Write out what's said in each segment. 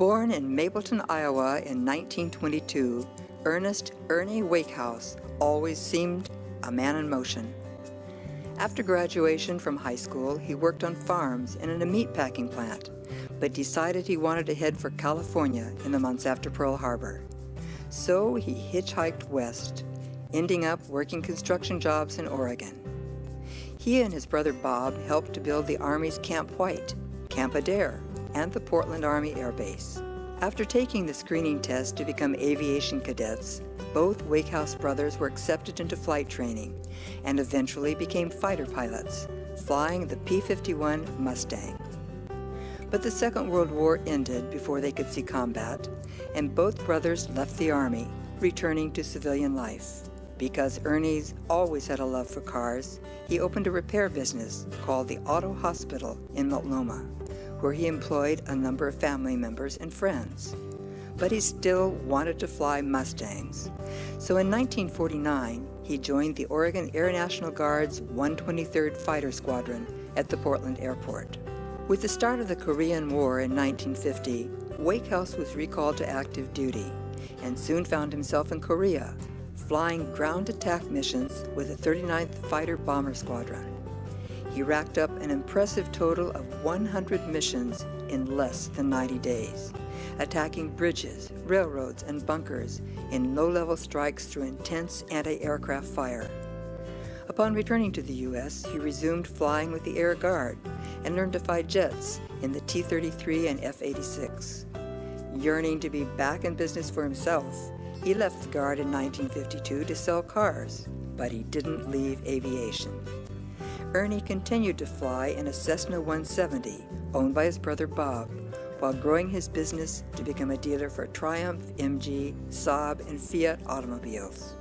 Born in Mapleton, Iowa in 1922, Ernest "Ernie" Wakehouse always seemed a man in motion. After graduation from high school, he worked on farms and in a meatpacking plant, but decided he wanted to head for California in the months after Pearl Harbor. So he hitchhiked west, ending up working construction jobs in Oregon. He and his brother Bob helped to build the Army's Camp White, Camp Adair, and the Portland Army Air Base. After taking the screening test to become aviation cadets, both Wakehouse brothers were accepted into flight training and eventually became fighter pilots, flying the P-51 Mustang. But the Second World War ended before they could see combat, and both brothers left the Army, returning to civilian life. Because Ernie's always had a love for cars, he opened a repair business called the Auto Hospital in Multnomah, where he employed a number of family members and friends. But he still wanted to fly Mustangs. So in 1949, he joined the Oregon Air National Guard's 123rd Fighter Squadron at the Portland Airport. With the start of the Korean War in 1950, Wakehouse was recalled to active duty and soon found himself in Korea, flying ground attack missions with the 39th Fighter Bomber Squadron. He racked up an impressive total of 100 missions in less than 90 days, attacking bridges, railroads, and bunkers in low-level strikes through intense anti-aircraft fire. Upon returning to the U.S., he resumed flying with the Air Guard and learned to fly jets in the T-33 and F-86. Yearning to be back in business for himself, he left the Guard in 1952 to sell cars, but he didn't leave aviation. Ernie continued to fly in a Cessna 170 owned by his brother Bob, while growing his business to become a dealer for Triumph, MG, Saab, and Fiat automobiles.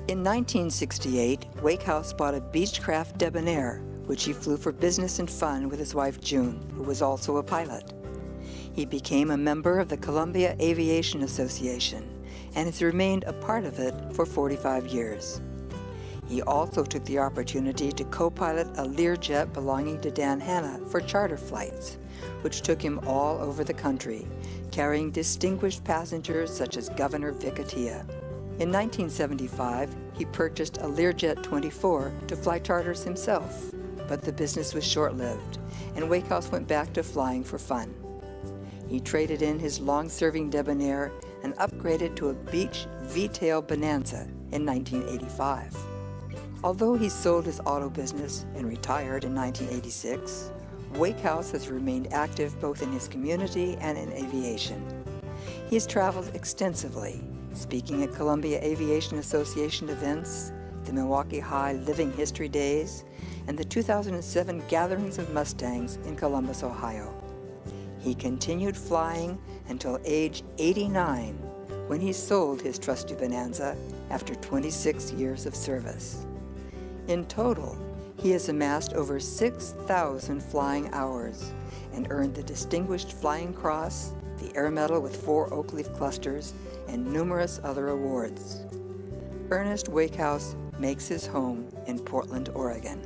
In 1968, Wakehouse bought a Beechcraft Debonair, which he flew for business and fun with his wife June, who was also a pilot. He became a member of the Columbia Aviation Association and has remained a part of it for 45 years. He also took the opportunity to co-pilot a Learjet belonging to Dan Hanna for charter flights, which took him all over the country, carrying distinguished passengers such as Governor Vic Atiyeh. In 1975, he purchased a Learjet 24 to fly charters himself, but the business was short-lived, and Wakehouse went back to flying for fun. He traded in his long-serving Debonair and upgraded to a Beech V-tail Bonanza in 1985. Although he sold his auto business and retired in 1986, Wakehouse has remained active both in his community and in aviation. He has traveled extensively, speaking at Columbia Aviation Association events, the Milwaukee High Living History Days, and the 2007 Gatherings of Mustangs in Columbus, Ohio. He continued flying until age 89, when he sold his trusty Bonanza after 26 years of service. In total, he has amassed over 6,000 flying hours and earned the Distinguished Flying Cross, the Air Medal with 4 oak leaf clusters, and numerous other awards. Ernest Wakehouse makes his home in Portland, Oregon.